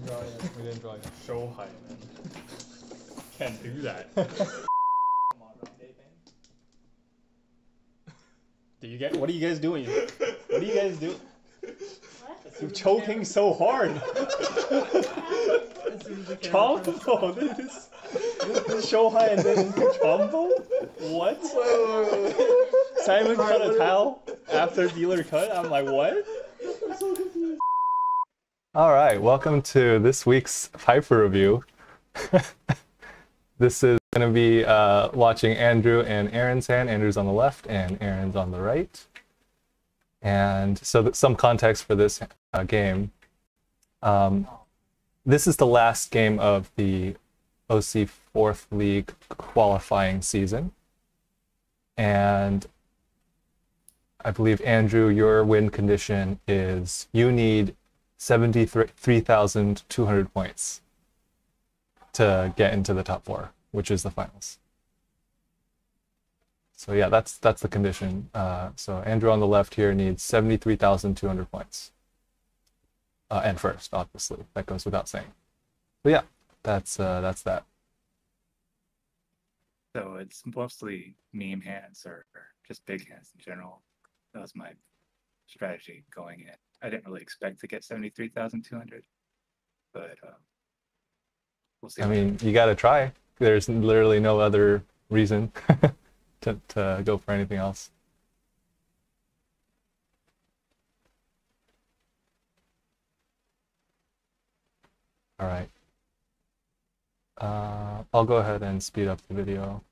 draw yet. We didn't draw yet. Show high, man. Can't do that. What are you guys doing? What are you guys doing? What? You're choking so hard. Chombo? This is show high and then chombo? What? Simon cut a towel after dealer cut? I'm like, what? I'm so confused. All right, welcome to this week's Paifu review. This is going to be watching Andrew and Aaron's hand. Andrew's on the left and Aaron's on the right. And so some context for this game. This is the last game of the OC 4th League qualifying season. And I believe, Andrew, your win condition is you need 73,200 points to get into the top 4, which is the finals. So yeah, that's the condition. So Andrew on the left here needs 73,200 points. And first, obviously, that goes without saying. But yeah, that's that. So it's mostly meme hands or just big hands in general. That was my strategy going in. I didn't really expect to get 73,200, but we'll see. I mean, you got to try. There's literally no other reason to go for anything else. All right. I'll go ahead and speed up the video.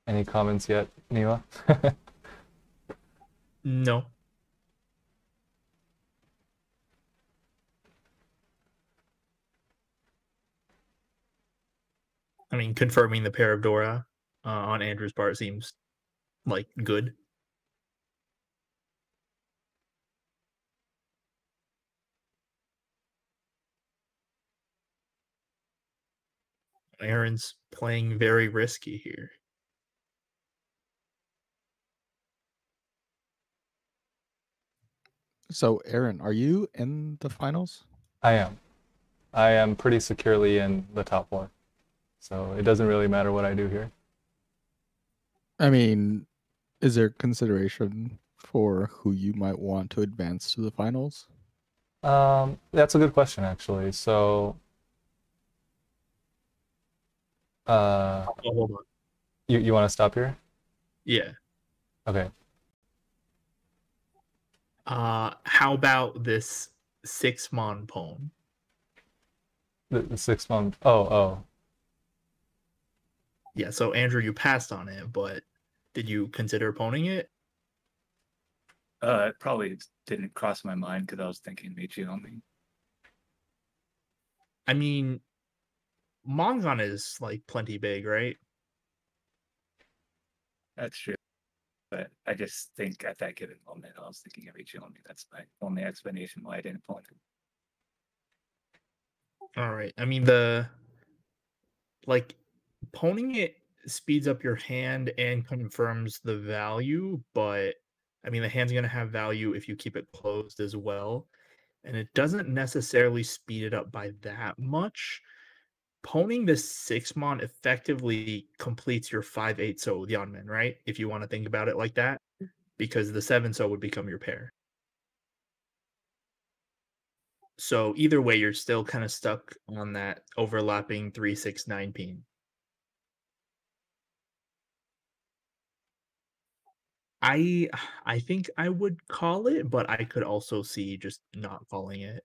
Any comments yet, Neela? No. I mean, confirming the pair of Dora on Andrew's part seems like good. Aaron's playing very risky here. So, Aaron, are you in the finals? I am. I am pretty securely in the top 4. So it doesn't really matter what I do here. I mean, is there consideration for who you might want to advance to the finals? That's a good question, actually. So, Hold on. you want to stop here? Yeah. Okay. How about this 6-mon pwn? The 6 month. Oh. Yeah, so Andrew, you passed on it, but did you consider pwning it? It probably didn't cross my mind because I was thinking Meiji only. I mean, Mongon is like plenty big, right? That's true. But I just think at that given moment, I was thinking Meiji only. That's my only explanation why I didn't pawn it. All right. I mean, pwning it speeds up your hand and confirms the value, but I mean, the hand's going to have value if you keep it closed as well. And it doesn't necessarily speed it up by that much. Pwning this 6-mon effectively completes your 5/8 Yeonmin, right? If you want to think about it like that, because the 7 would become your pair. So either way, you're still kind of stuck on that overlapping 3/6/9 pin. I think I would call it, but I could also see just not calling it.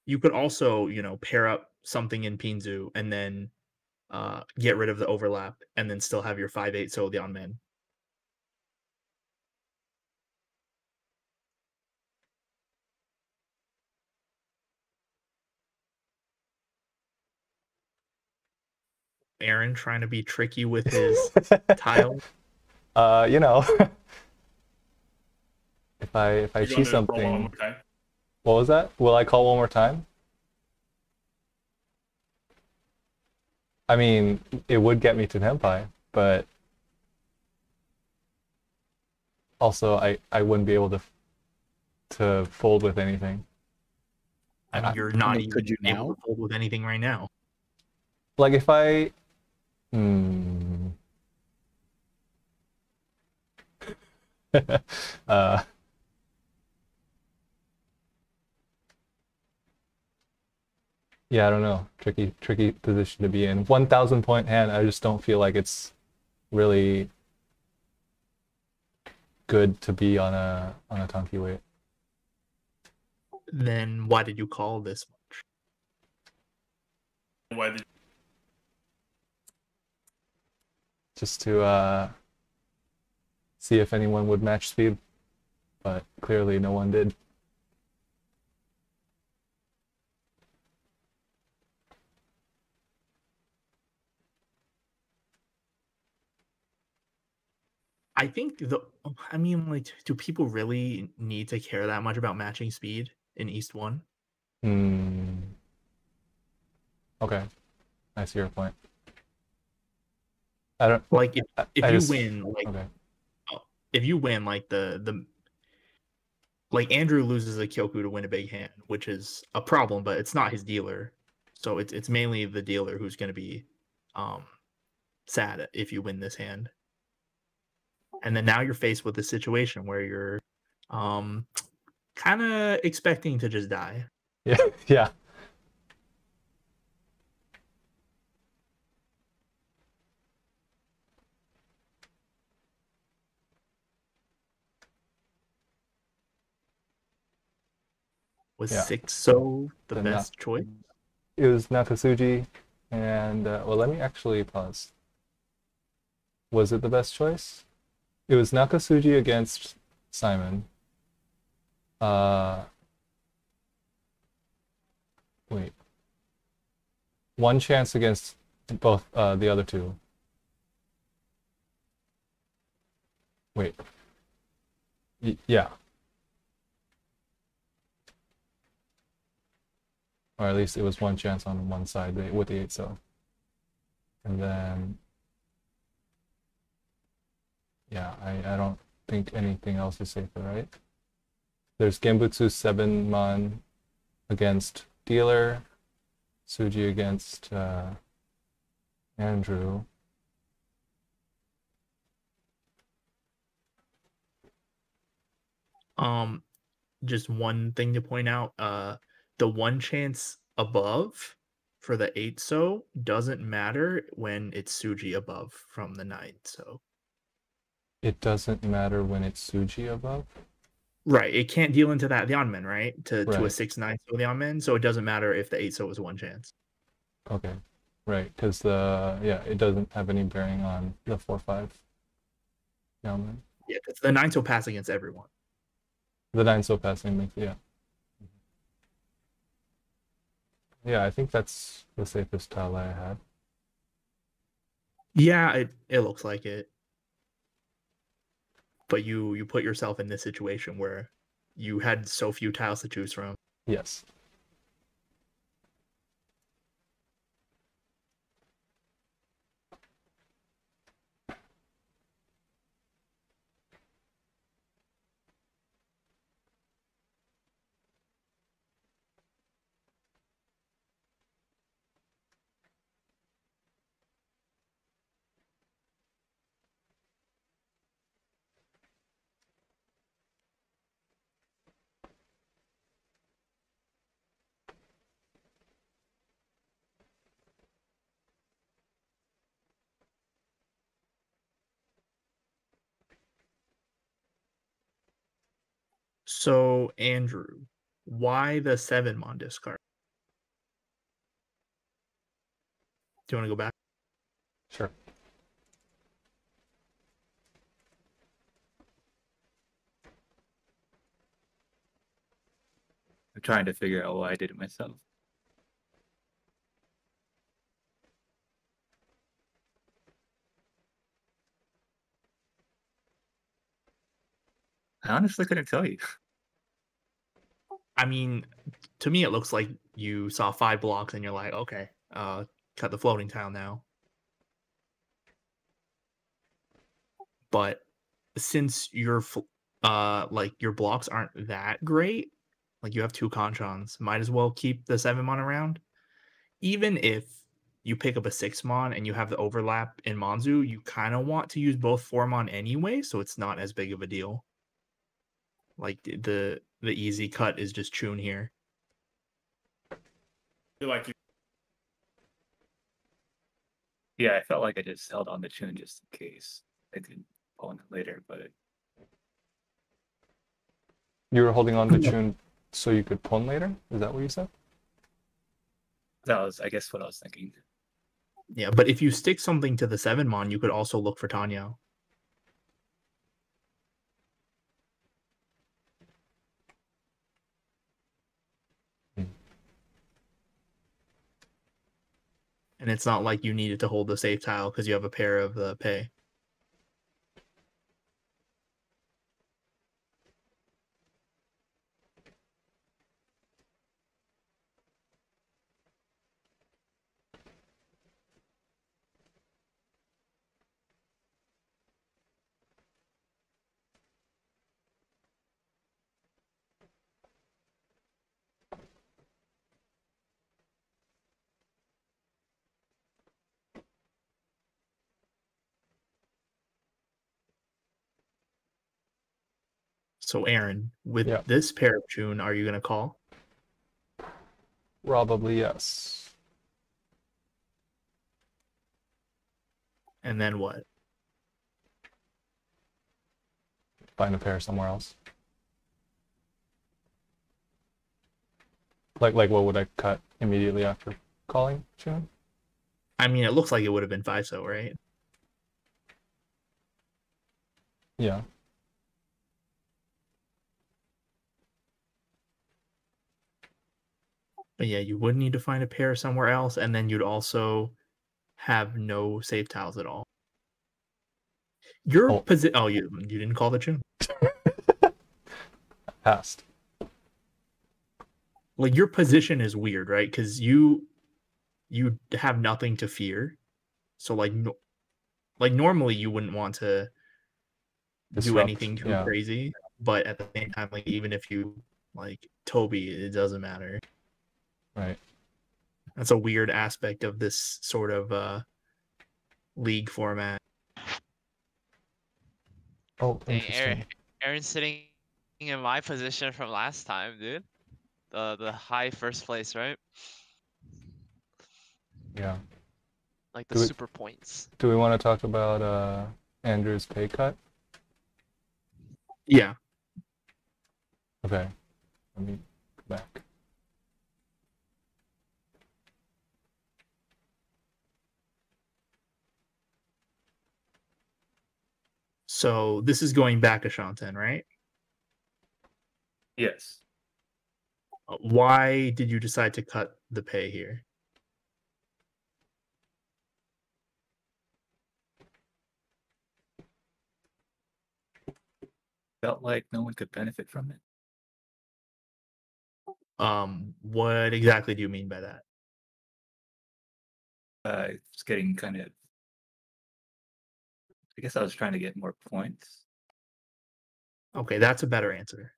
You could also, pair up something in Pinzu and then get rid of the overlap and then still have your 5/8 Yeonmin. Aaron trying to be tricky with his tile. You know, if I You see want to roll one something, more time? what was that? Will I call one more time? I mean, it would get me to Tenpai, but also I wouldn't be able to fold with anything. I mean, you're not even could you able now? to fold with anything right now. Like if I, hmm. uh, yeah, I don't know. Tricky position to be in. 1,000 point hand. I just don't feel like it's really good to be on a Tonki weight. Then why did you call this much? Why did Just to see if anyone would match speed, but clearly no one did. I think I mean, like, do people really need to care that much about matching speed in East 1? Hmm. Okay, I see your point. I don't. Like, if I you just, win, like, okay. if you win, like like Andrew loses a Kyoku to win a big hand, which is a problem, but it's not his dealer, so it's mainly the dealer who's going to be sad if you win this hand. And then now you're faced with a situation where you're kind of expecting to just die. Yeah, yeah. Was Yeah. 6-so the The best choice? It was Nakasuji, and well, let me actually pause. Was it the best choice? It was Nakasuji against Simon. Wait. One chance against both the other two. Wait. Yeah. Or at least it was one chance on one side with the 8-so. And then yeah, I don't think anything else is safer, right? There's Genbutsu 7-man against dealer, Suji against Andrew. Just one thing to point out, the one chance above for the 8-so doesn't matter when it's Suji above from the 9-so. It doesn't matter when it's Suji above? Right, it can't deal into that Lianmen, right? To a Right. 6-9-so Lianmen, so it doesn't matter if the 8-so is one chance. Okay. Right, because it doesn't have any bearing on the 4-5 Yamen. Yeah, it's the 9-so pass against everyone. The 9-so passing makes, yeah. Yeah, I think that's the safest tile I had. Yeah, it looks like it. But you put yourself in this situation where you had so few tiles to choose from. Yes. So, Andrew, why the 7-mon discard? Do you want to go back? Sure. I'm trying to figure out why I did it myself. I honestly couldn't tell you. I mean, to me, it looks like you saw 5 blocks and you're like, okay, cut the floating tile now. But since your like your blocks aren't that great, like you have 2 Conchons, might as well keep the 7 mon around. Even if you pick up a 6 mon and you have the overlap in Monzu, you kind of want to use both 4 mon anyway, so it's not as big of a deal. Like the easy cut is just Chun here. Feel like you Yeah, I felt like I just held on the tune just in case I could pull in it later, but You were holding on to Chun so you could pawn later? Is that what you said? that was, I guess, what I was thinking. Yeah, but if you stick something to the 7 mon, you could also look for Tanya. And it's not like you needed to hold the safe tile because you have a pair of the pay. So Aaron, with Yeah. this pair of Chun, are you gonna call? Probably yes. And then what? Find a pair somewhere else. Like what would I cut immediately after calling Chun? I mean, it looks like it would have been 5-so, right? Yeah. But yeah, you would need to find a pair somewhere else, and then you'd also have no safe tiles at all. Your Oh. position. Oh, you didn't call the Chun. Passed. Like your position is weird, right? Because you have nothing to fear. So like normally you wouldn't want to do Disrupt, anything too yeah. crazy, but at the same time, like even if you like Toby, it doesn't matter. Right. That's a weird aspect of this sort of league format. Oh, Dang, interesting. Aaron's sitting in my position from last time, dude. The high first place, right? Yeah. Like the Do we- super points. Do we want to talk about Andrew's pay cut? Yeah. Okay. Let me go back. So this is going back a Shanten, right? Yes. Why did you decide to cut the pay here? Felt like no one could benefit from it. What exactly do you mean by that? It's getting kind of. I guess I was trying to get more points. Okay, that's a better answer.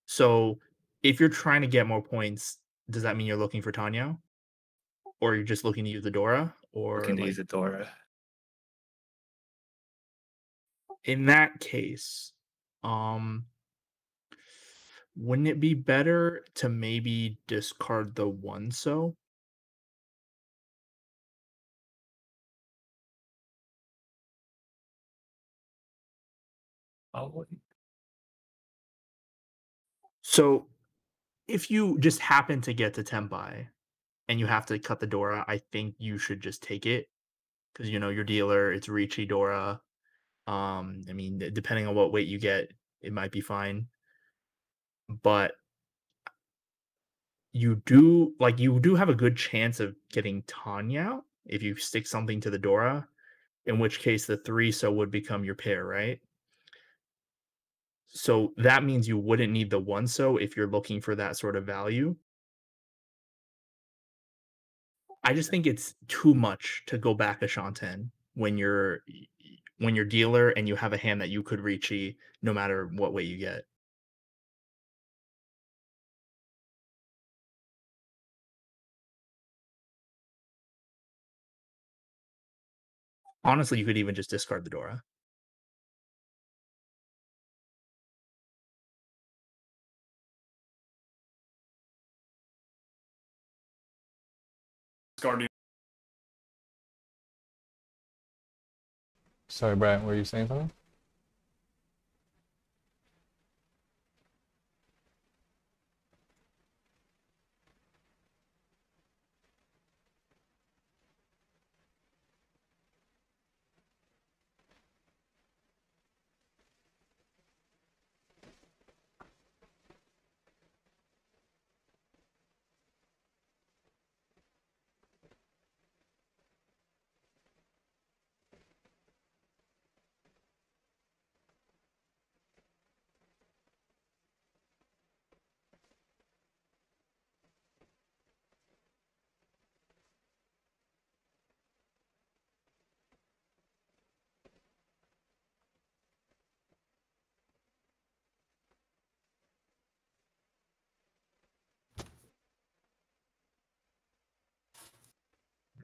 So if you're trying to get more points, does that mean you're looking for Tanya? Or you're just looking to use the Dora? Or Looking to like, use a Dora. in that case, wouldn't it be better to maybe discard the 1-so? Oh, So if you just happen to get to Tempai and you have to cut the Dora, I think you should just take it. Because you know your dealer, it's Ricci Dora. I mean, depending on what weight you get, it might be fine. But you do have a good chance of getting Tanya if you stick something to the Dora, in which case the 3-so would become your pair, right? So that means you wouldn't need the 1-so if you're looking for that sort of value. I just think it's too much to go back a Shanten when you're dealer and you have a hand that you could reach no matter what way you get. Honestly, you could even just discard the Dora. Guardian. Sorry, Brian, were you saying something?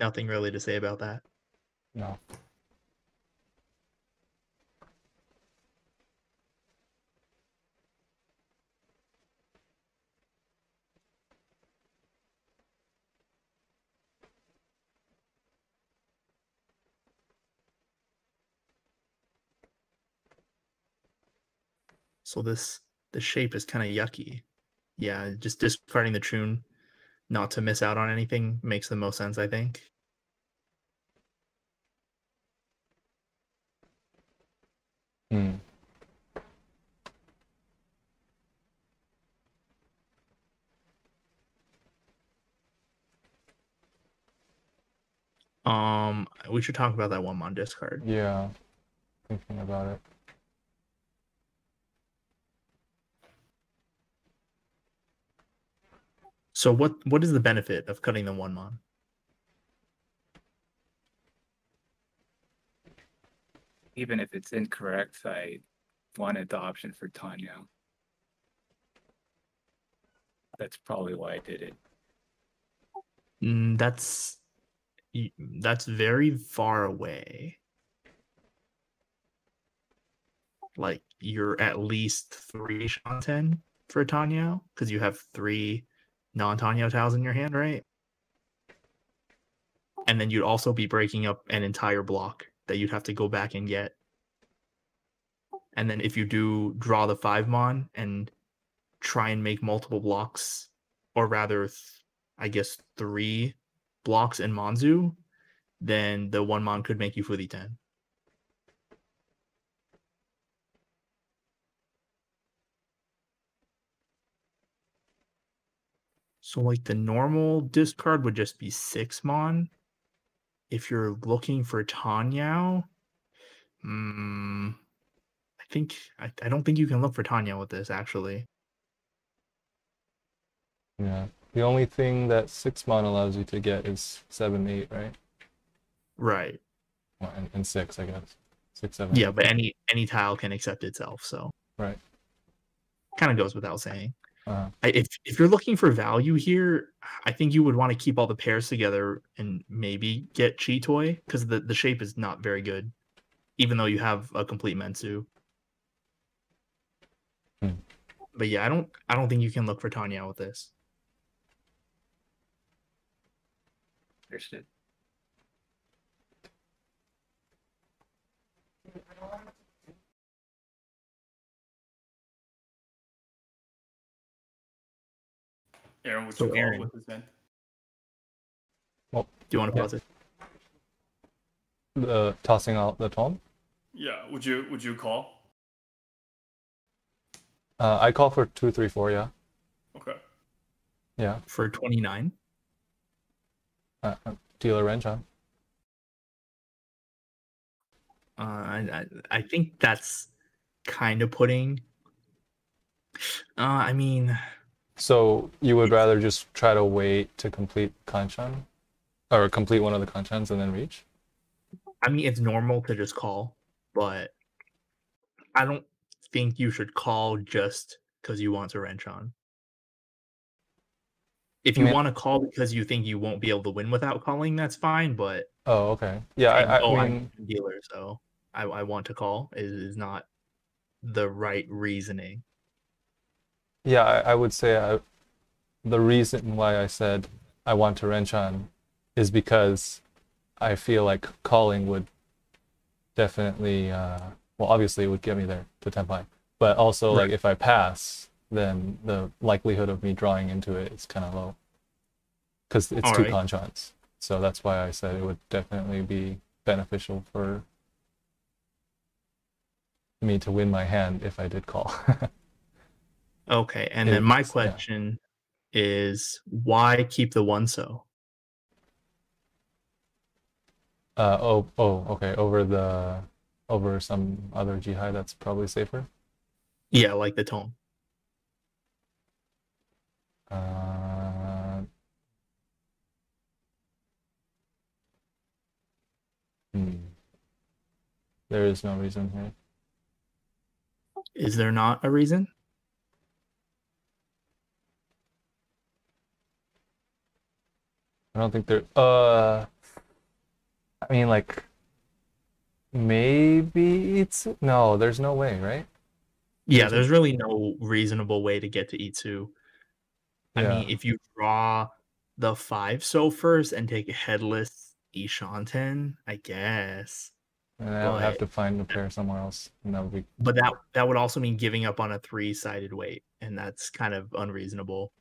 Nothing really to say about that. No. So the shape is kind of yucky. Yeah, just discarding the Troon not to miss out on anything makes the most sense, I think. Hmm. We should talk about that 1-mon discard. Yeah. Thinking about it. So what is the benefit of cutting the 1-mon? Even if it's incorrect, I wanted the option for Tanya. That's probably why I did it. That's very far away. Like you're at least 3 Shanten for Tanya because you have 3 non-Tanya tiles in your hand, right? And then you'd also be breaking up an entire block that you'd have to go back and get. And then if you do draw the 5-mon and try and make multiple blocks, or rather, I guess 3 blocks in Manzu, then the 1-mon could make you fully 10. So like the normal discard would just be 6-mon. If you're looking for Tanyao, I don't think you can look for Tanya with this actually. Yeah. The only thing that 6-mon allows you to get is 7, 8, right? Right. Well, and 6, I guess. 6, 7. Yeah, 8. but any tile can accept itself, so Right. kind of goes without saying. Uh-huh. If you're looking for value here, I think you would want to keep all the pairs together and maybe get Chitoy because the shape is not very good, even though you have a complete Mensu. Hmm. But yeah, I don't think you can look for Tanya with this. Understood. Aaron, would So you call Aaron- with this hand? Do you want to Yeah. pause it? The tossing out the tome? Yeah. Would you call? I call for 2, 3, 4, yeah. Okay. Yeah. For 29? Dealer range, huh? I think that's kind of putting I mean, So you would rather just try to wait to complete Kanchan? Or complete one of the Kanchans and then reach? it's normal to just call, but I don't think you should call just because you want to wrench on. If I you mean, want to call because you think you won't be able to win without calling, that's fine. But oh, okay. Yeah, saying, I "Oh, I'm mean, a dealer, so I want to call," is not the right reasoning. yeah, I would say the reason why I said I want to wrench on is because I feel like calling would definitely, well, obviously it would get me there to Tenpai, but also like Right. if I pass, then the likelihood of me drawing into it is kind of low because it's All two right. Kanchans. So that's why I said it would definitely be beneficial for me to win my hand if I did call. Okay, and then my It's, yeah. question is, why keep the one so? Okay. Over some other Jihai that's probably safer. Yeah, like the tone. Uh, There is no reason here. Is there not a reason? I don't think there. I mean, like maybe it's no. There's no way, right? Yeah, There's there's really no reasonable way to get to Itsu. I Yeah. mean, if you draw the 5 so first and take a headless Ishanten, I guess. And I would have But to find a pair somewhere else, and that would be. but that would also mean giving up on a 3-sided weight, and that's kind of unreasonable.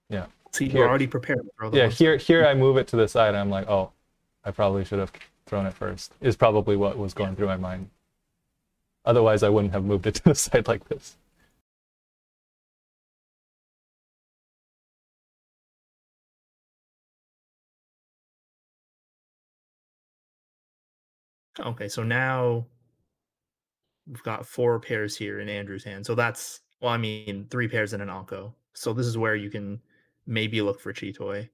Yeah. So you're Here- already prepared to throw the Yeah. one. Here I move it to the side, and I'm like, oh, I probably should have thrown it first. Is probably what was going through my mind. Otherwise, I wouldn't have moved it to the side like this. Okay, so now we've got 4 pairs here in Andrew's hand. So that's, well, 3 pairs in an Anko. So this is where you can maybe look for Chitoy.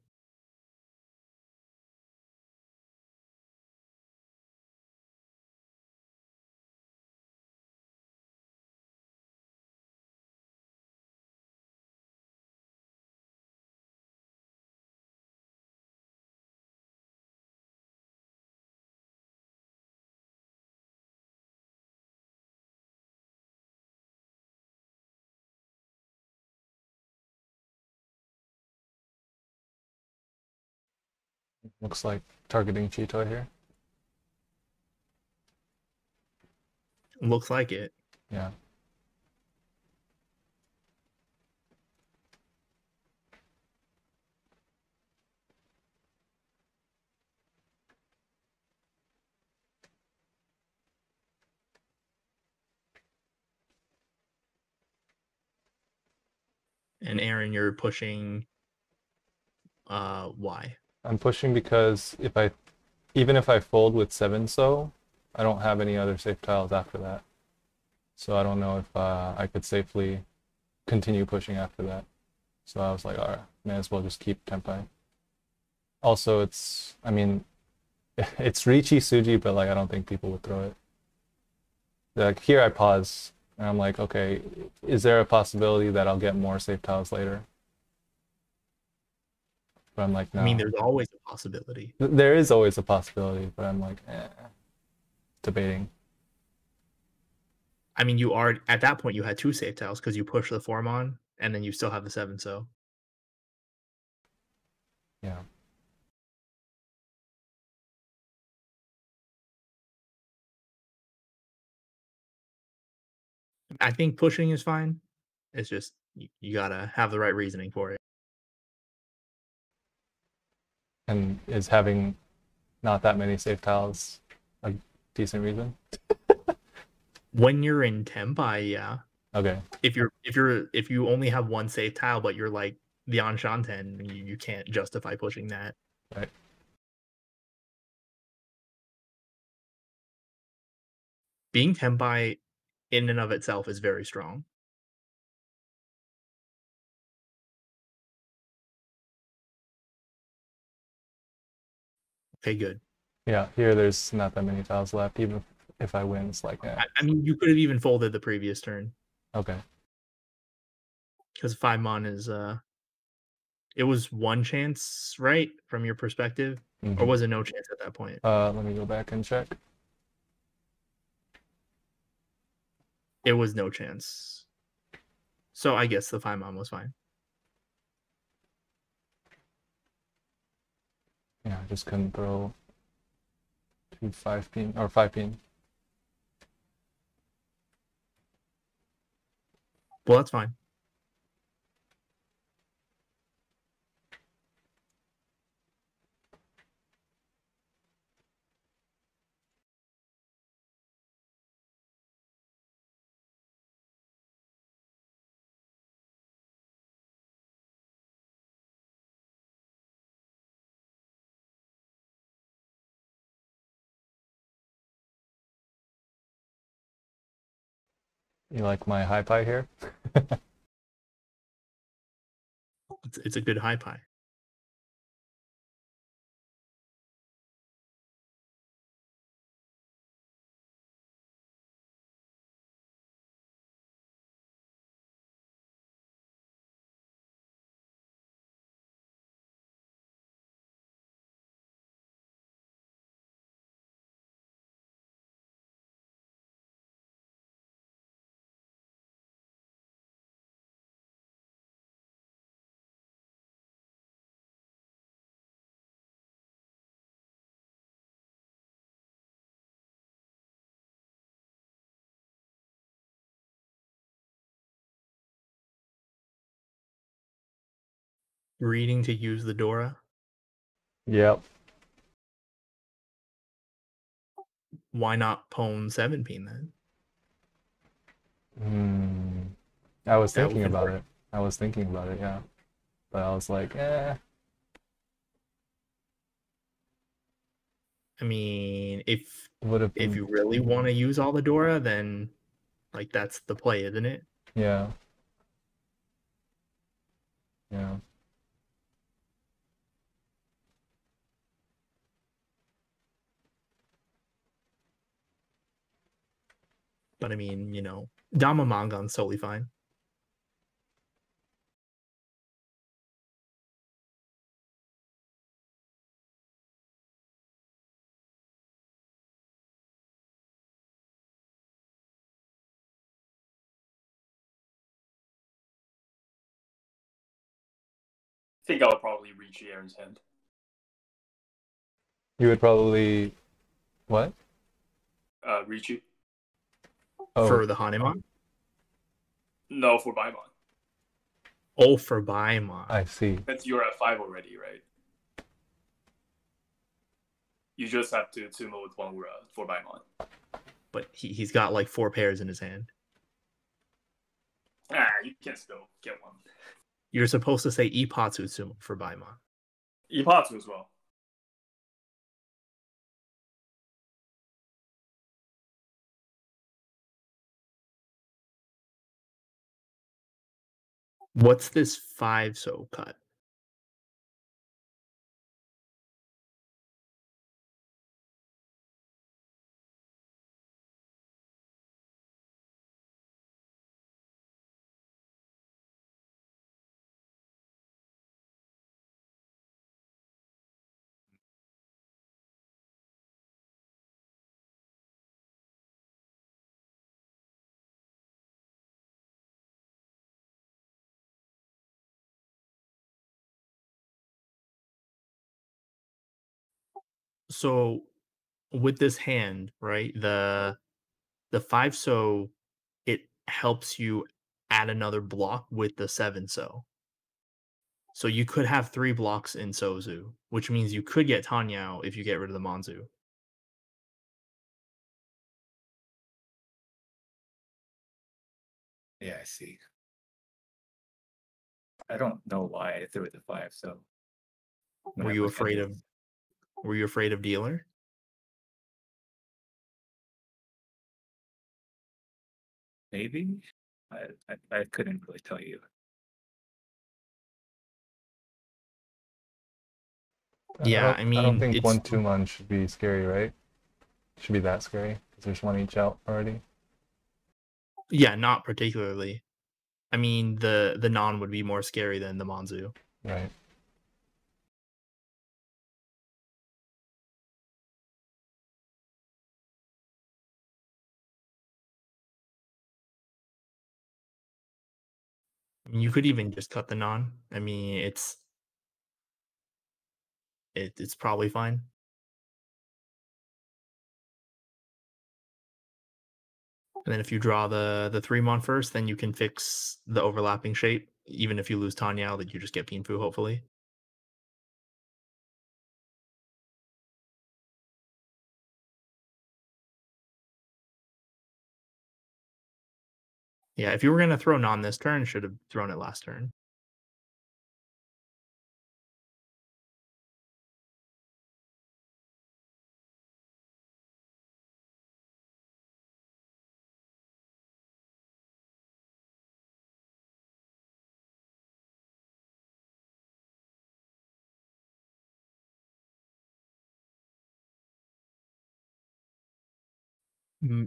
Looks like targeting Cheeto here. Looks like it. Yeah. And Aaron, you're pushing why? I'm pushing because even if I fold with 7 so, I don't have any other safe tiles after that. So I don't know if I could safely continue pushing after that. So I was like, alright, may as well just keep Tenpai. Also, it's Richi Suji, but like I don't think people would throw it. Like here I pause and I'm like, okay, is there a possibility that I'll get more safe tiles later? But I'm like, no. There's always a possibility. There is always a possibility, but I'm like, debating. You are, at that point, you had 2 safe tiles because you push the form on, and then you still have the 7 so. Yeah. I think pushing is fine. It's just you gotta have the right reasoning for it. And is having not that many safe tiles a decent reason? When you're in Tenpai, yeah. Okay. If you only have 1 safe tile, but you're like the Anshanten, you can't justify pushing that. Right. being Tenpai in and of itself is very strong. Okay, good. Yeah, here there's not that many tiles left. Even if I win, it's like, I mean, you could have even folded the previous turn okay. because 5 mon is it was one chance, right, from your perspective, or Mhm. was it no chance at that point? Let me go back and check. It was no chance. So I guess the 5 mon was fine. Yeah, I just couldn't throw 2 5-pin or 5-pin. Well, that's fine. You like my high pie here? It's a good high pie. Reading to use the Dora. Yep. Why not Pwn 7-pin then? I was That thinking would about work. it. I was thinking about it, yeah. But I was like, eh. I mean, if Would have been. you really want to use all the Dora, then like that's the play, isn't it? Yeah. Yeah. But I mean, Dama Mangan's totally fine. I think I would probably reach Aaron's hand. You would probably. What? Reach you? Oh, For the Hanemon? No, for Baimon. Oh, for Baimon. I see. Since you're at 5 already, right? You just have to Tsumo with one for Baimon. But he's got like 4 pairs in his hand. You can still get one. You're supposed to say Ipatsu Tsumo for Baimon. Ipatsu as well. What's this 5 so cut? So with this hand, right? The 5 so it helps you add another block with the 7 so. So you could have 3 blocks in Sozu, which means you could get Tanyao if you get rid of the Monzu. Yeah, I see. I don't know why I threw it to 5, so. when Were I you look at afraid it- of Were you afraid of dealer? Maybe. I couldn't really tell you. Yeah, I don't think it's 1/2 should be scary, right? Should be that scary because there's one each out already. yeah, not particularly. I mean, the non would be more scary than the Monzu. Right. I mean, you could even just cut the non. I mean, it's probably fine. And then if you draw the 3-mon first, then you can fix the overlapping shape. Even if you lose Tanyao, that you just get Paifu, hopefully. Yeah, if you were gonna throw non this turn, should have thrown it last turn.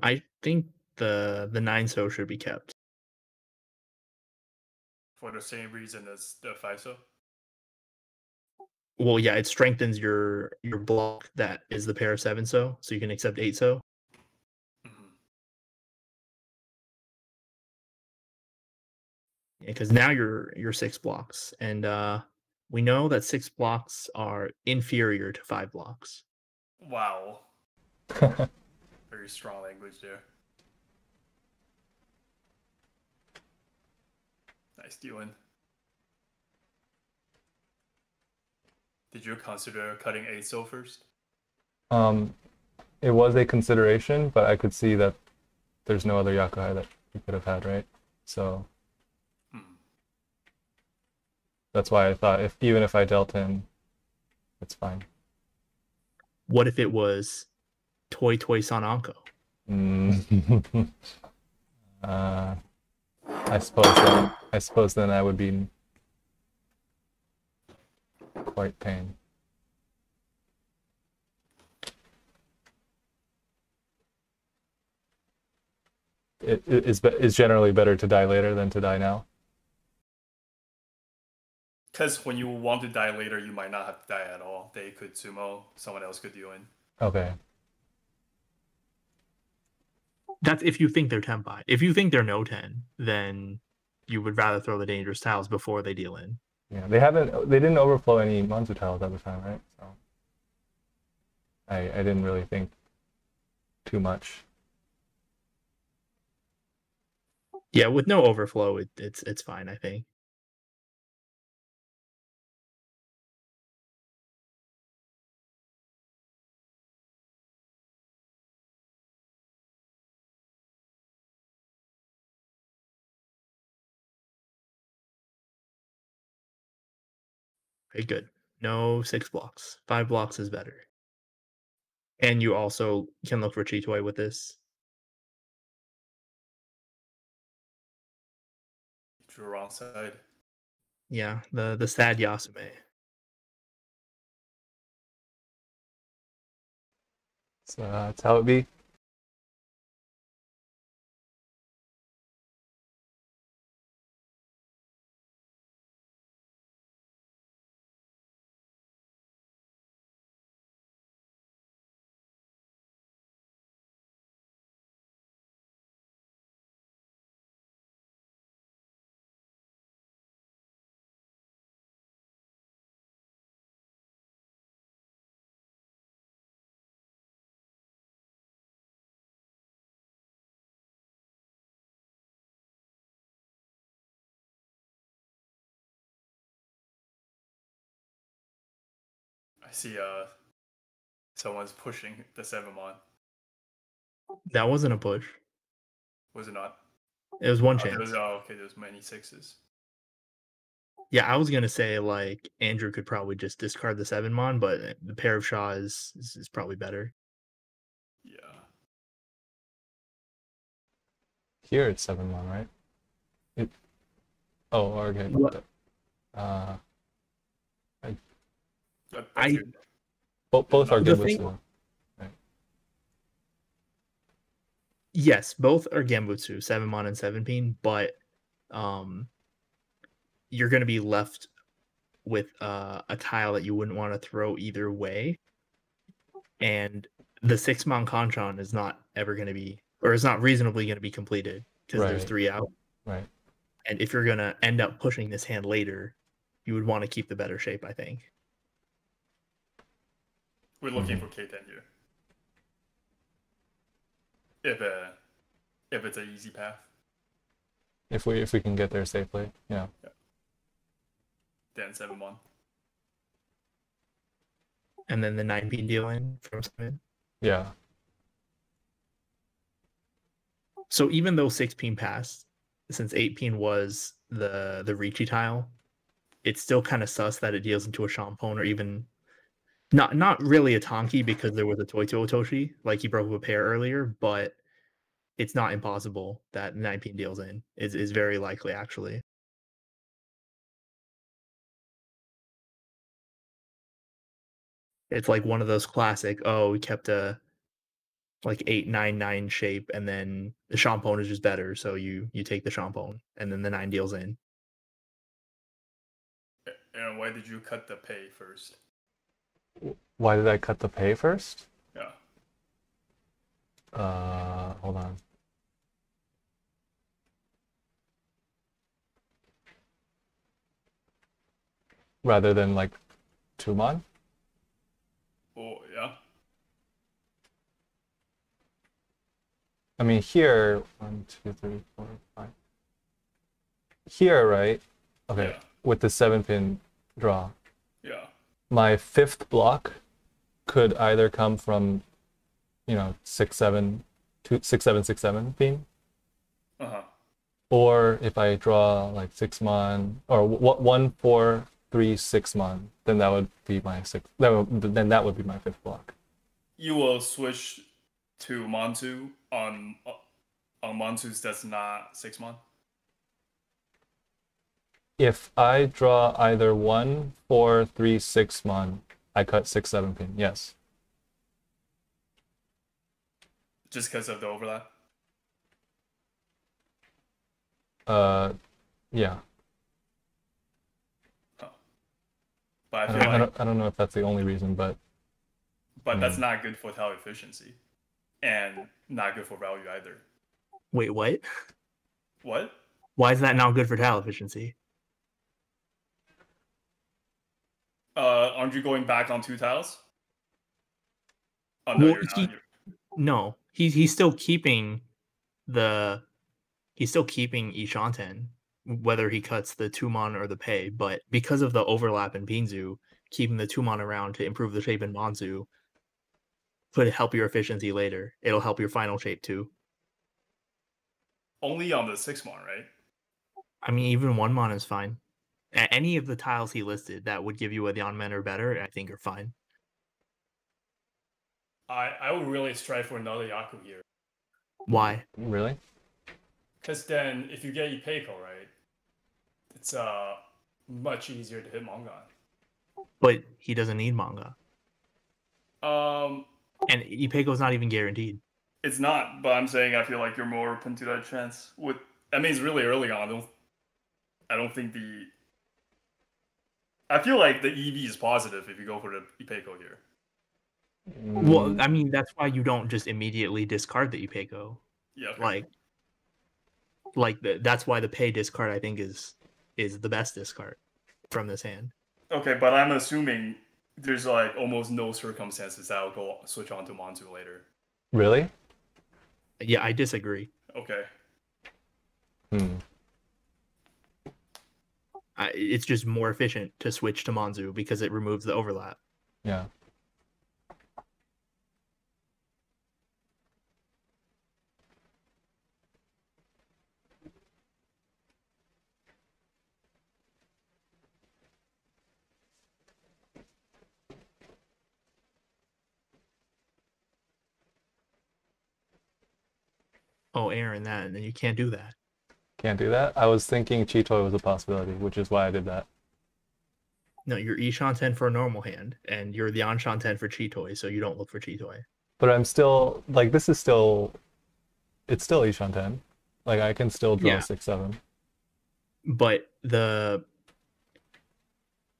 I think the 9-so should be kept. For the same reason as the 5-so. Well, yeah, it strengthens your block that is the pair of 7-so, so you can accept 8-so. Mhm. Because now you're 6 blocks, and we know that 6 blocks are inferior to 5 blocks. Wow. Very strong language there. Nice dealing. Did you consider cutting 8-so first? It was a consideration, but I could see that there's no other Yakuhai that we could have had, right? So that's why I thought even if I dealt him, it's fine. What if it was Toy Sananko? I suppose then I would be quite pain. It is generally better to die later than to die now. Because when you want to die later, you might not have to die at all. They could sumo, someone else could deal in. Okay. That's if you think they're Tenpai. If you think they're no 10, then you would rather throw the dangerous tiles before they deal in. Yeah, they didn't overflow any Monzu tiles at the time, right? So I didn't really think too much. Yeah, with no overflow, it's fine, I think. Okay, good. No 6 blocks. 5 blocks is better. And you also can look for Chitoy with this. Drew wrong side. Yeah, the sad Yasume. So that's how it be. I see someone's pushing the 7-mon. That wasn't a push. Was it not? It was one There chance. was, okay, there's many 6s. Yeah, I was gonna say like Andrew could probably just discard the 7-mon, but the pair of Shaw is probably better. Yeah. Here it's 7-1, right? Oh, okay. What? That's I good. Both are The good thing- with right? Yes, both are Gembutsu, 7-mon and 7-pin, but you're going to be left with a tile that you wouldn't want to throw either way. And the 6-mon Kanchan is not ever going to be, or is not reasonably going to be completed because there's Right. 3 out. Right. And if you're going to end up pushing this hand later, you would want to keep the better shape, I think. We're looking Mhm. for K10 here. If it's an easy path, If we can get there safely, yeah. then 7-1. And then the 9-pin dealing from 7. Yeah. So even though 6-pin passed, since 8-pin was the Riichi tile, it's still kind of sus that it deals into a Shampon or even not really a Tonki because there was a Toito Otoshi, like he broke up a pair earlier, but it's not impossible that 9-pin deals in. Is very likely actually. It's like one of those classic, oh, we kept a like 8-9-9 shape and then the Shampon is just better, so you take the Shampon and then the 9 deals in. And why did you cut the pay first? Why did I cut the pay first? Yeah. Hold on. Rather than like 2-mon? Oh, yeah. I mean, here, 1, 2, 3, 4, 5. Here, right? Okay, Yeah. with the 7-pin draw. Yeah. My 5th block could either come from, 6-7, 6-7, 6-7 pin, Uh-huh. or if I draw like 6-mon or 1, 4, 3, 6-mon, then that would be my 6th. Then that would be my 5th block. You will switch to Montu on Montu's that's not 6-mon. If I draw either 1, 4, 3, 6-mon, I cut 6-7 pin. Yes. Just because of the overlap. Yeah. But I I feel don't, I don't know if that's the only reason, but that's not good for tile efficiency, and not good for value either. Wait, what? What? Why is that not good for tile efficiency? Aren't you going back on 2 tiles? Oh no, Well, you're not. No, he's still keeping Ishanten, whether he cuts the 2-mon or the pay, but because of the overlap in Pinzu, keeping the 2-mon around to improve the shape in Monzu could help your efficiency later. It'll help your final shape too. Only on the 6-mon, right? I mean, even 1-mon is fine. Any of the tiles he listed that would give you a Yanmen or better, I think are fine. I would really strive for another Yaku here. Why? really? Because then, if you get Ipeiko, right, it's much easier to hit Mongon. But he doesn't need manga. Um, And Ipeiko's not even guaranteed. it's not, but I'm saying I feel like you're more open to that chance. I mean, it's really early on. I don't think I feel like the EV is positive if you go for the Ipeiko here. Well, I mean, that's why you don't just immediately discard the Ipeiko. Yeah. Okay. That's why the pay discard I think is the best discard from this hand. Okay, but I'm assuming there's like almost no circumstances that I'll go switch on to Montu later. Really? Yeah, I disagree. Okay. It's just more efficient to switch to Monzu because it removes the overlap. Yeah. Oh, Aaron, that, and then you can't do that. Can't do that. I was thinking Chitoy was a possibility, which is why I did that. No, you're Ishanten for a normal hand, and you're the Anshanten for Chitoy, so you don't look for Chitoy. But I'm still like this is still it's still Ishanten. Like I can still draw Yeah. 6/7. But the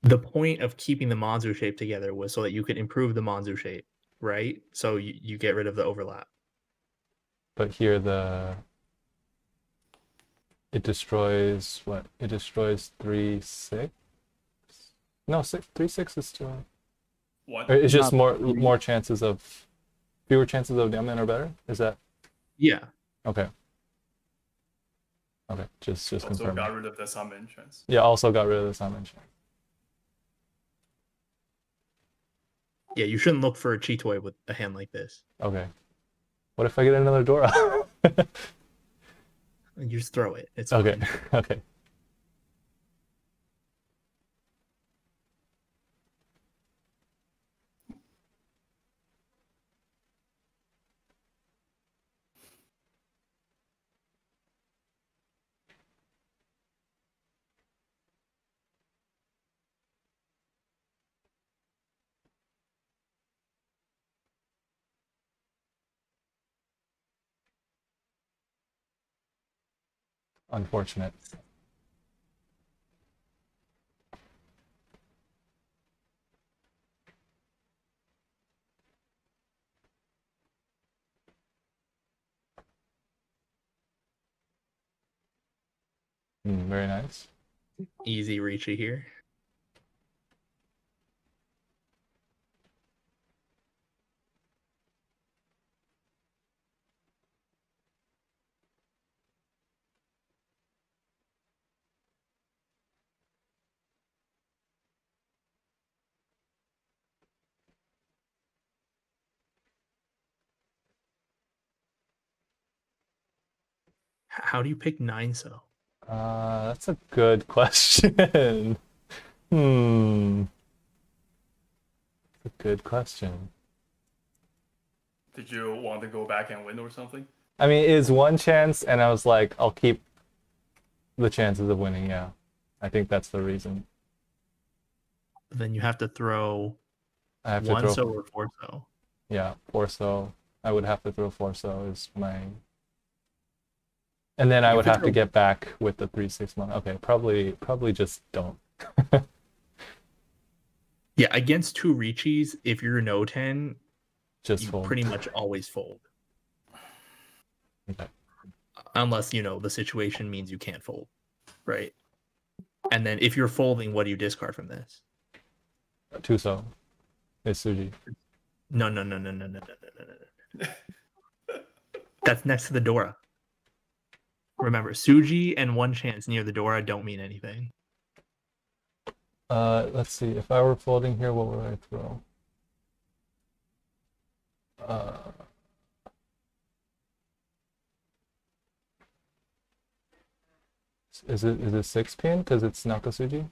point of keeping the Manzu shape together was so that you could improve the Manzu shape, right? So you get rid of the overlap. But here it destroys what? It destroys 3/6. No, 3/6 is still. What? Or it's just Not more chances of fewer chances of diamond or better. Is that Yeah. okay? Okay, just Also confirm. got rid of the summon chance. Yeah, also got rid of the summon chance. Yeah, you shouldn't look for a Chitoy with a hand like this. Okay. What if I get another Dora? You just throw it. It's Okay. fine. Okay. Unfortunate. Very nice. Easy reachy here. How do you pick 9 so? That's a good question. That's a good question. Did you want to go back and win or something? I mean, it's one chance, and I was like, I'll keep the chances of winning. Yeah, I think that's the reason. But then you have to throw I have to 1 throw. so or 4 so. Yeah, 4 so. I would have to throw 4 so is my. And then I You would could have to throw- get back with the 3/6 month. Okay, probably just don't. Yeah, against 2 reachies, if you're no 10, Just you fold. pretty much always fold. Okay. Unless, the situation means you can't fold, right? And then if you're folding, what do you discard from this? 2 so. It's Suji. No. That's next to the Dora. Remember, Suji and 1 chance near the Dora don't mean anything. Let's see. If I were folding here, what would I throw? Is it 6 pin because it's Nakasuji?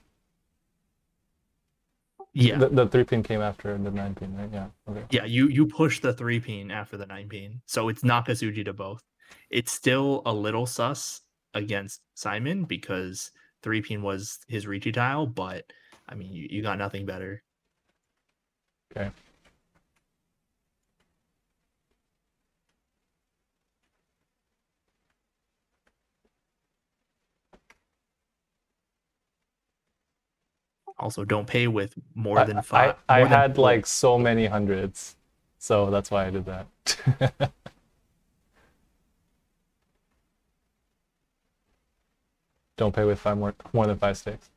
Yeah. The 3 pin came after the 9 pin, right? Yeah. Okay. Yeah, you push the 3 pin after the 9 pin. So it's Nakasuji to both. It's still a little sus against Simon because 3 pin was his Riichi tile, but I mean you got nothing better. Okay. Also, don't pay with more than 5. I more than had 4. like so many hundreds, so that's why I did that. Don't pay with more than 5 sticks.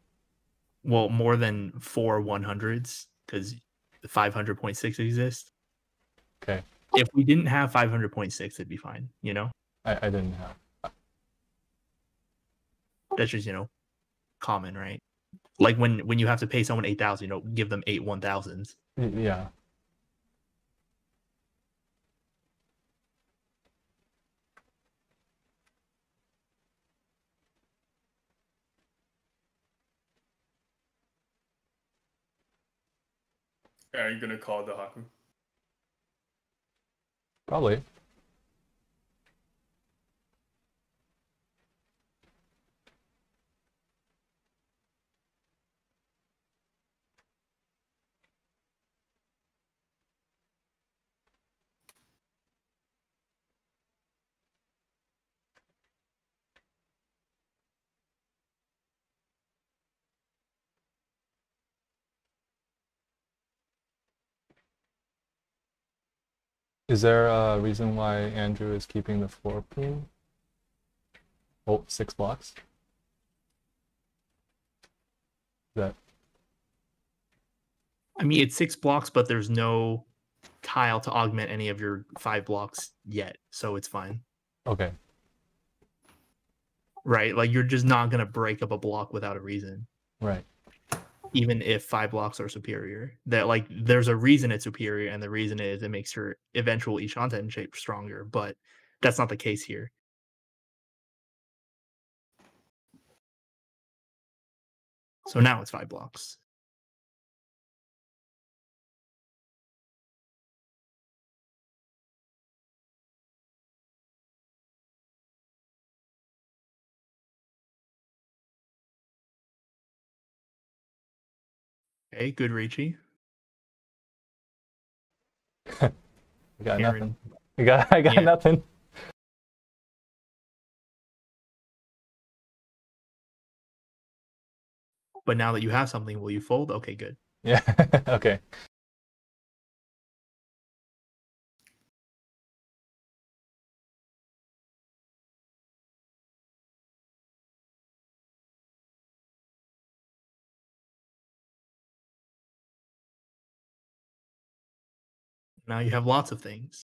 Well, more than 4 100s because the 500.6 exists. Okay. If we didn't have 500.6, it'd be fine. I didn't have. That's just common, right? Like when you have to pay someone 8,000, give them 8 1,000s. Yeah. Are you gonna call the Haku? Probably. Is there a reason why Andrew is keeping the 4 queen? Oh, 6 blocks. That I mean, it's 6 blocks, but there's no tile to augment any of your 5 blocks yet, so it's fine. okay. Right? Like, you're just not going to break up a block without a reason, Right. even if 5 blocks are superior. That, like, there's a reason it's superior, and the reason is it makes your eventual Ishanten shape stronger, but that's not the case here. So now it's 5 blocks. Okay, good Ricci. I got Aaron. nothing. I got Yeah. nothing. But now that you have something, will you fold? Okay, good. Yeah. Okay. Now you have lots of things.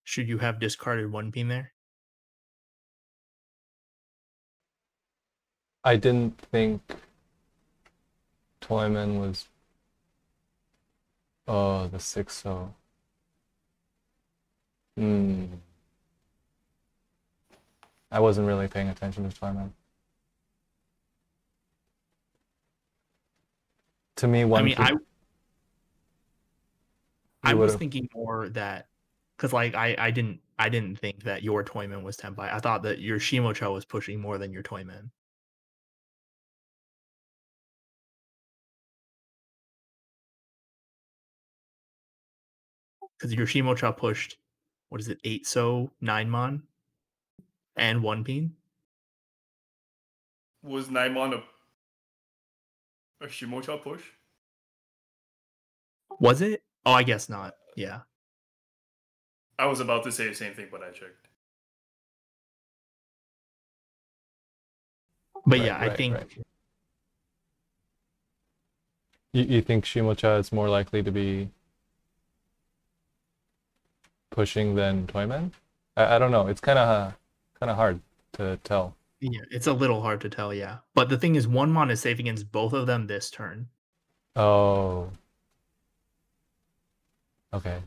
Should you have discarded 1 pin there? I didn't think Toyman was. Oh, the 6-0. I wasn't really paying attention to Toyman. To me, one. I mean, king- I You was would've- thinking more that because like I didn't think that your Toyman was Tenpai. I thought that your Shimocho was pushing more than your Toyman. Because your Shimocho pushed, what is it, 8 so 9 mon and 1 pin. Was Naimon a Shimocha push? Was it? Oh, I guess not. Yeah. I was about to say the same thing, but I checked. But Right, yeah, I right, think right. You think Shimocha is more likely to be pushing than Toyman? I don't know. It's kind of hard to tell. yeah, it's a little hard to tell, yeah. But the thing is, 1 mon is safe against both of them this turn. Oh. Okay.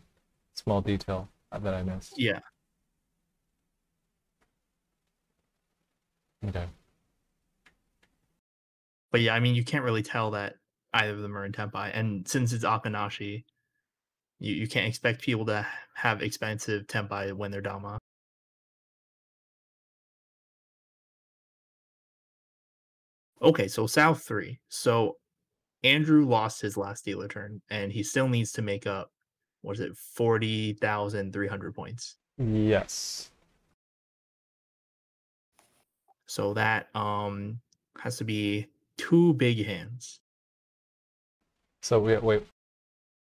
Small detail that I missed. Yeah. Okay. But yeah, I mean, you can't really tell that either of them are in Tenpai. And since it's Akanashi, you can't expect people to have expensive Tenpai when they're Dama. Okay, so South 3. So Andrew lost his last dealer turn, and he still needs to make up, what is it, 40,300 points. Yes. So that has to be 2 big hands. So wait,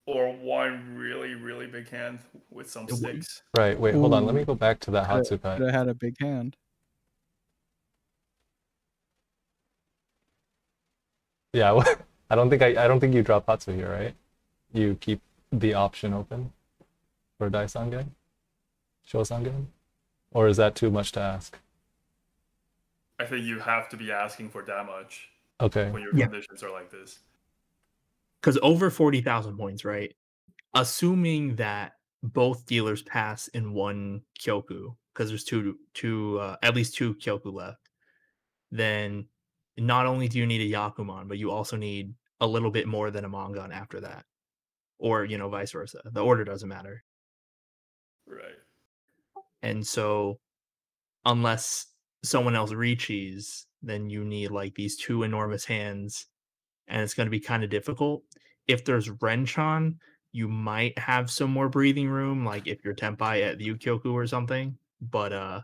Or one really, really big hand with some It would- sticks. right, wait, hold on. Let me Ooh. go back to that Could Hatsukai. have had a big hand. Yeah, I don't think you drop Hatsu here, right? You keep the option open for Daisangen? Shosangen? Or is that too much to ask? I think you have to be asking for that much Okay. when your Yeah. conditions are like this. Because over 40,000 points, right? Assuming that both dealers pass in 1 Kyoku, because there's at least 2 Kyoku left, then not only do you need a Yakuman, but you also need a little bit more than a Mangan after that. Or, vice versa. The order doesn't matter. Right. And so, unless someone else reaches, then you need like these 2 enormous hands and it's going to be kind of difficult. If there's Renchon, you might have some more breathing room, like if you're Tenpai at the Ukyoku or something. But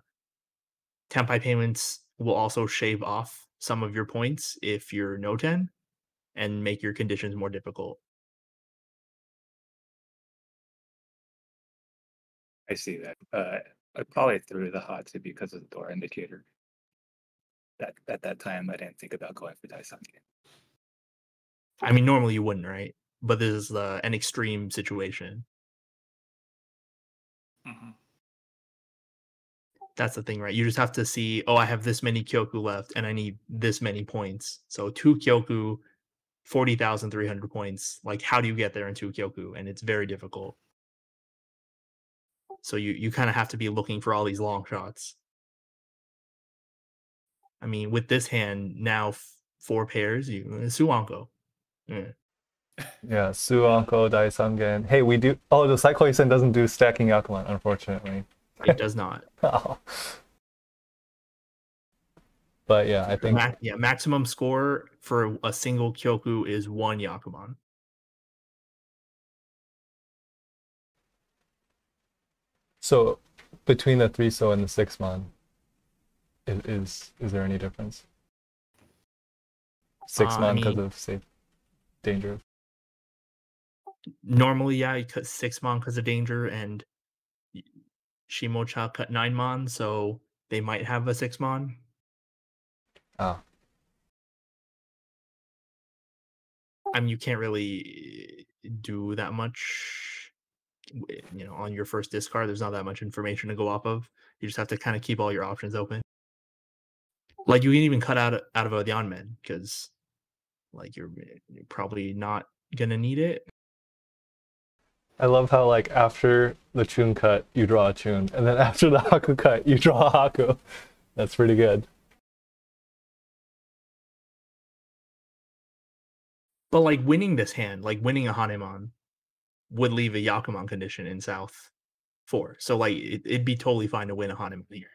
Tenpai payments will also shave off some of your points if you're No-Ten and make your conditions more difficult. I see that. I probably threw the Hatsu because of the door indicator. That at that time I didn't think about going for Daisanken. I mean, normally you wouldn't, right? But this is an extreme situation. Mm-hmm. That's the thing, right? You just have to see, oh, I have this many Kyoku left and I need this many points. So 2 Kyoku, 40,300 points. Like, how do you get there in 2 Kyoku? And it's very difficult. So you kind of have to be looking for all these long shots. I mean, with this hand, now 4 pairs, you Suanko. Yeah. Yeah, Suanko, Daisangen. Hey, we do. Oh, the Saikoisen doesn't do stacking Yakuman, unfortunately. It does not. Oh. But yeah, I think Maximum score for a single Kyoku is 1 Yakuman. so. Between the 3-so and the 6-mon, is there any difference? 6-mon because of safe danger. Normally, yeah, you cut 6-mon because of danger, and Shimocha cut 9-mon, so they might have a 6-mon. Ah. I mean, you can't really do that much, on your first discard. There's not that much information to go off of. You just have to kind of keep all your options open. Like, you can even cut out of a Yanmen, because like you're probably not gonna need it. I love how like after the Chun cut you draw a Chun, and then after the Haku cut you draw a Haku. That's pretty good. But like winning this hand, like winning a Hanemon, would leave a Yakuman condition in South 4. So like it'd be totally fine to win a Hanemon here.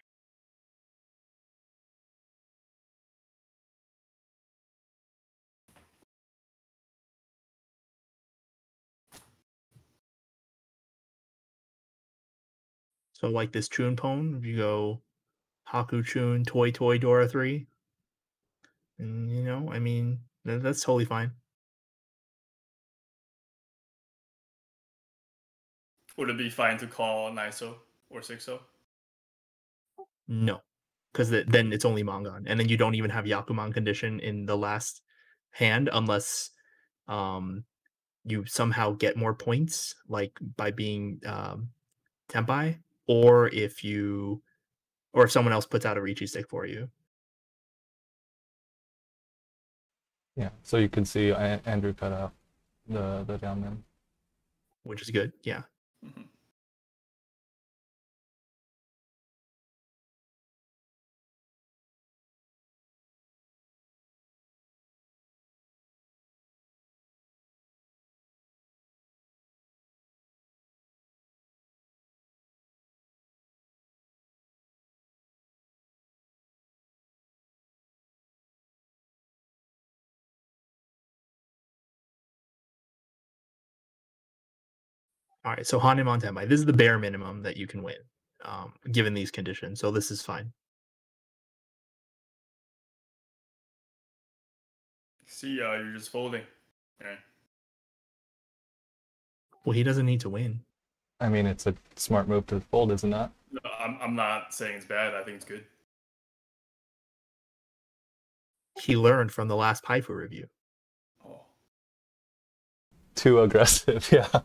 So like this Chun Pone, if you go Haku Chun, Toy Dora 3, and I mean, that's totally fine. Would it be fine to call 9-so or 6-so? No, because then it's only Mangan, and then you don't even have Yakuman condition in the last hand unless you somehow get more points, like by being Tenpai, or if someone else puts out a Riichi stick for you. Yeah, so you can see Andrew cut out the down man, Which is good, yeah. Mm-hmm. All right, so Hanemon Tenpai. This is the bare minimum that you can win, given these conditions. So this is fine. See, you're just folding. Yeah. Well, he doesn't need to win. I mean, it's a smart move to fold, isn't it? No, I'm not saying it's bad. I think it's good. He learned from the last Paifu review. Oh. Too aggressive, yeah.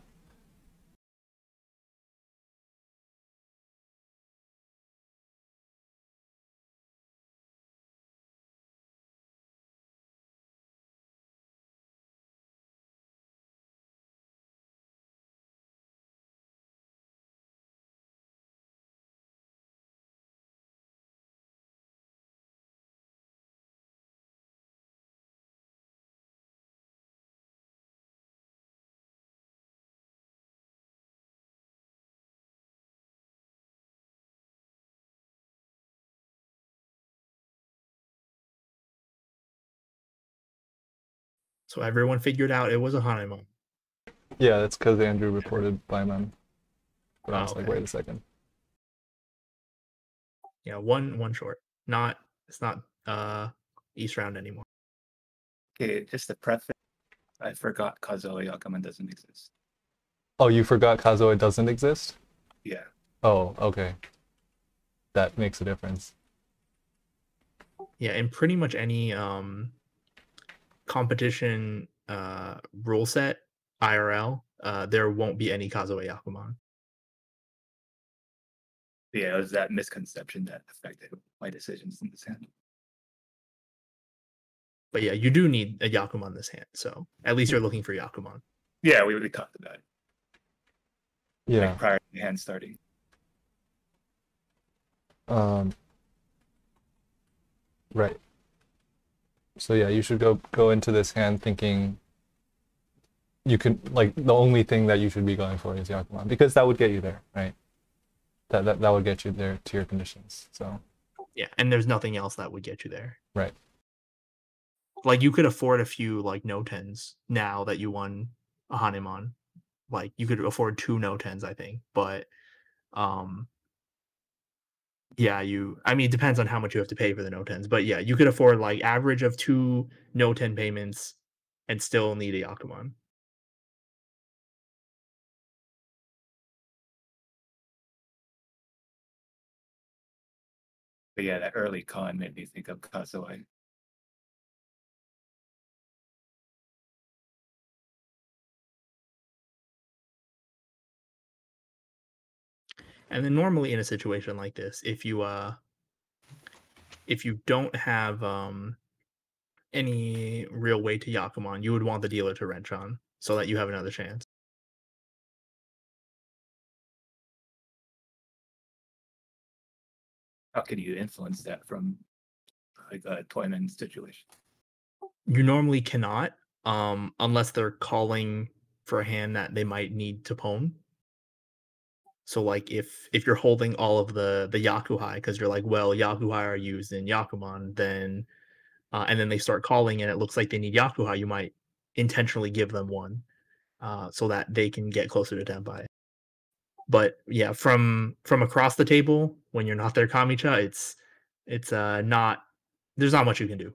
So everyone figured out it was a Hanemon. Yeah, that's because Andrew reported Paimon. But I was like, okay. wait a second. Yeah, one short. It's not East round anymore. Okay, just a preface. I forgot Kazuo Yakuman doesn't exist. Oh, you forgot Kazuo doesn't exist? Yeah. Oh, okay. That makes a difference. Yeah, in pretty much any competition rule set IRL, there won't be any Kazuo Yakuman. Yeah, it was that misconception that affected my decisions in this hand. But yeah, you do need a Yakuman this hand, so at least you're looking for Yakuman. Yeah, we talked about it. Yeah. Like prior to the hand starting. Right. So yeah, you should go into this hand thinking you can, like, the only thing that you should be going for is Yakuman, because that would get you there, right? That would get you there to your conditions. So Yeah, and there's nothing else that would get you there. right. Like you could afford a few like no tens now that you won a Hanemon. Like you could afford 2 no tens, I think. But yeah, I mean it depends on how much you have to pay for the no tens. But yeah, you could afford like average of 2 no 10 payments and still need a Yakuman. But yeah, that early con made me think of Kazuo. And then normally in a situation like this, if you don't have any real way to Yakuman, you would want the dealer to wrench on so that you have another chance. How can you influence that from like a toyman situation? You normally cannot, unless they're calling for a hand that they might need to pwn. So like if you're holding all of the Yakuhai because you're like, well, Yakuhai are used in Yakuman, then and then they start calling and it looks like they need Yakuhai, you might intentionally give them one so that they can get closer to Tenpai. But yeah, from across the table when you're not their Kamicha, it's not there's not much you can do.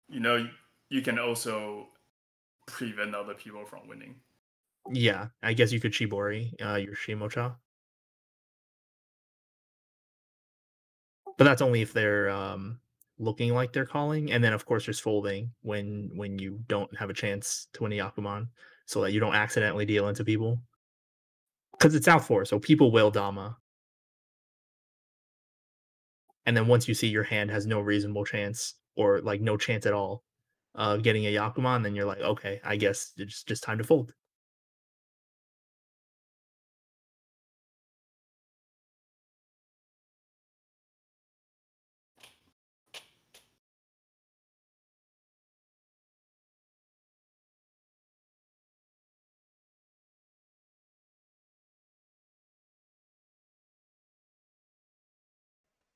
You know, you can also prevent other people from winning. Yeah, I guess you could Shibori your Shimocha. But that's only if they're looking like they're calling, and then of course there's folding when you don't have a chance to win a Yakuman, so that you don't accidentally deal into people. Because it's South 4, so people will Dama. And then once you see your hand has no reasonable chance, or like no chance at all of getting a Yakuman, then you're like, okay, I guess it's just time to fold.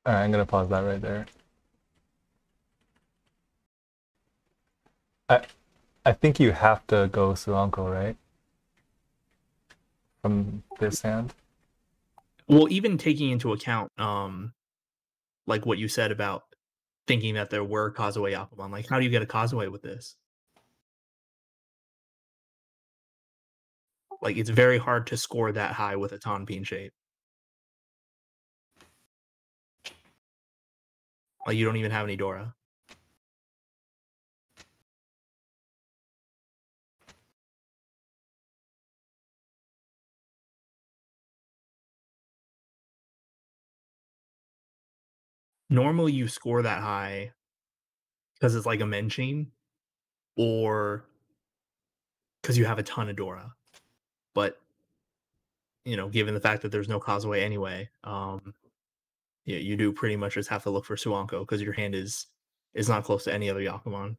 All right, I'm gonna pause that right there. I think you have to go Suanko, right? From this hand. Well, even taking into account like what you said about thinking that there were Kazuo Yakuman, like how do you get a Kazuo with this? Like it's very hard to score that high with a Tonpin shape. Like you don't even have any Dora. Normally you score that high because it's like a Menchain or because you have a ton of Dora. But given the fact that there's no Kazuo anyway, yeah, you do pretty much just have to look for Suanko because your hand is not close to any other Yakuman.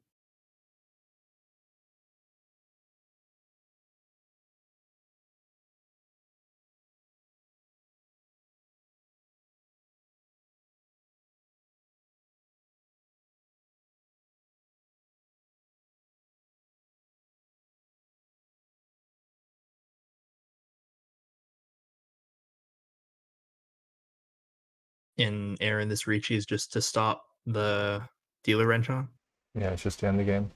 in Aaron, this Ricci is just to stop the dealer wrench on. Yeah, it's just to end the game.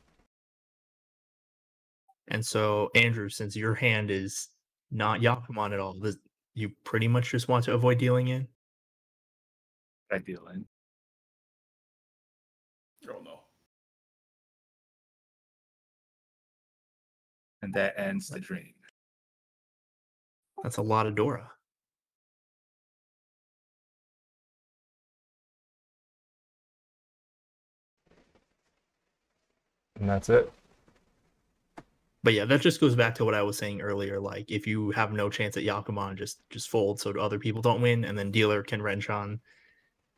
And so, Andrew, since your hand is not Yakuman at all, you pretty much just want to avoid dealing in? I deal in. Oh no. And that ends the drain. That's a lot of Dora. And that's it. But yeah, that just goes back to what I was saying earlier. Like, if you have no chance at Yakuman, just fold so other people don't win, and then dealer can wrench on,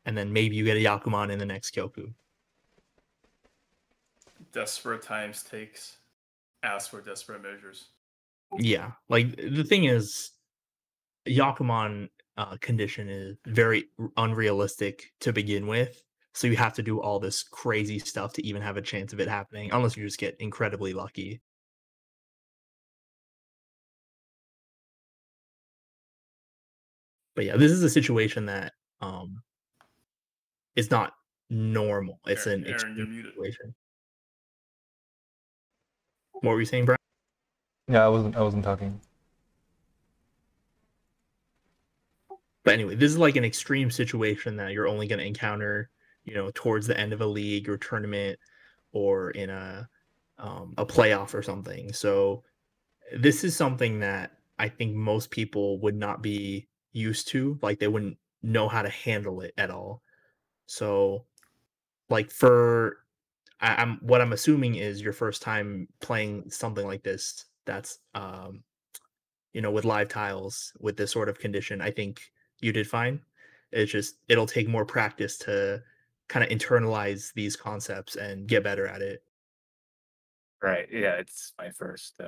and then maybe you get a Yakuman in the next Kyoku. Desperate times takes ask for desperate measures. Yeah, like the thing is, Yakuman condition is very unrealistic to begin with. So you have to do all this crazy stuff to even have a chance of it happening, unless you just get incredibly lucky. But yeah, this is a situation that is not normal. It's Aaron, an you're extreme muted. situation. What were you saying, Brian? Yeah, I wasn't talking. But anyway, this is like an extreme situation that you're only going to encounter, towards the end of a league or tournament, or in a playoff or something. So this is something that I think most people would not be used to. Like, they wouldn't know how to handle it at all. So, like, what I'm assuming is your first time playing something like this. That's with live tiles with this sort of condition. I think you did fine. It's just it'll take more practice to kind of internalize these concepts and get better at it. Right. Yeah, it's my first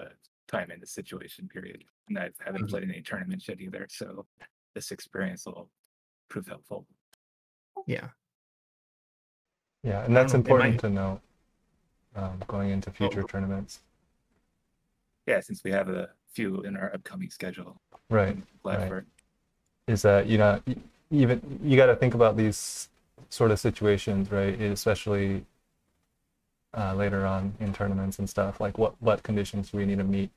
time in the situation period. And I haven't Mhm. played any tournaments yet either. So this experience will prove helpful. Yeah. Yeah, and that's know, it important might- to know going into future Oh. tournaments. Yeah, since we have a few in our upcoming schedule. Right. I'm glad right. for it. Is that even you got to think about these sort of situations, right? Especially later on in tournaments and stuff. Like what conditions do we need to meet,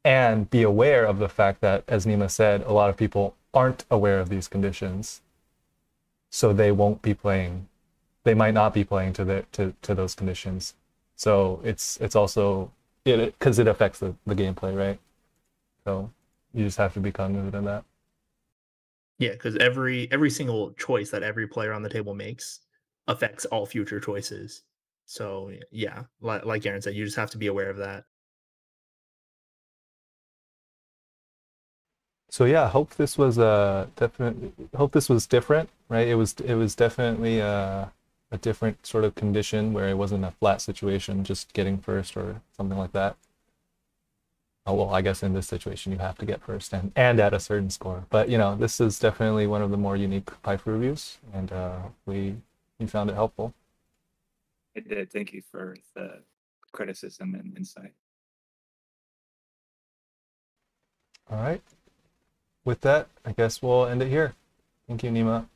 and be aware of the fact that, as Nima said, a lot of people aren't aware of these conditions, so they won't be playing. They might not be playing to those conditions. So it's also because it affects the gameplay, right? So you just have to be cognizant of that. Yeah, because every single choice that every player on the table makes affects all future choices. So yeah, like Aaron said, you just have to be aware of that. So yeah, hope this was hope this was different, right? It was definitely a different sort of condition where it wasn't a flat situation, just getting first or something like that. Oh well, I guess in this situation you have to get first and at a certain score. But this is definitely one of the more unique Paifu reviews, and you found it helpful. I did. Thank you for the criticism and insight. All right. With that, I guess we'll end it here. Thank you, Nima.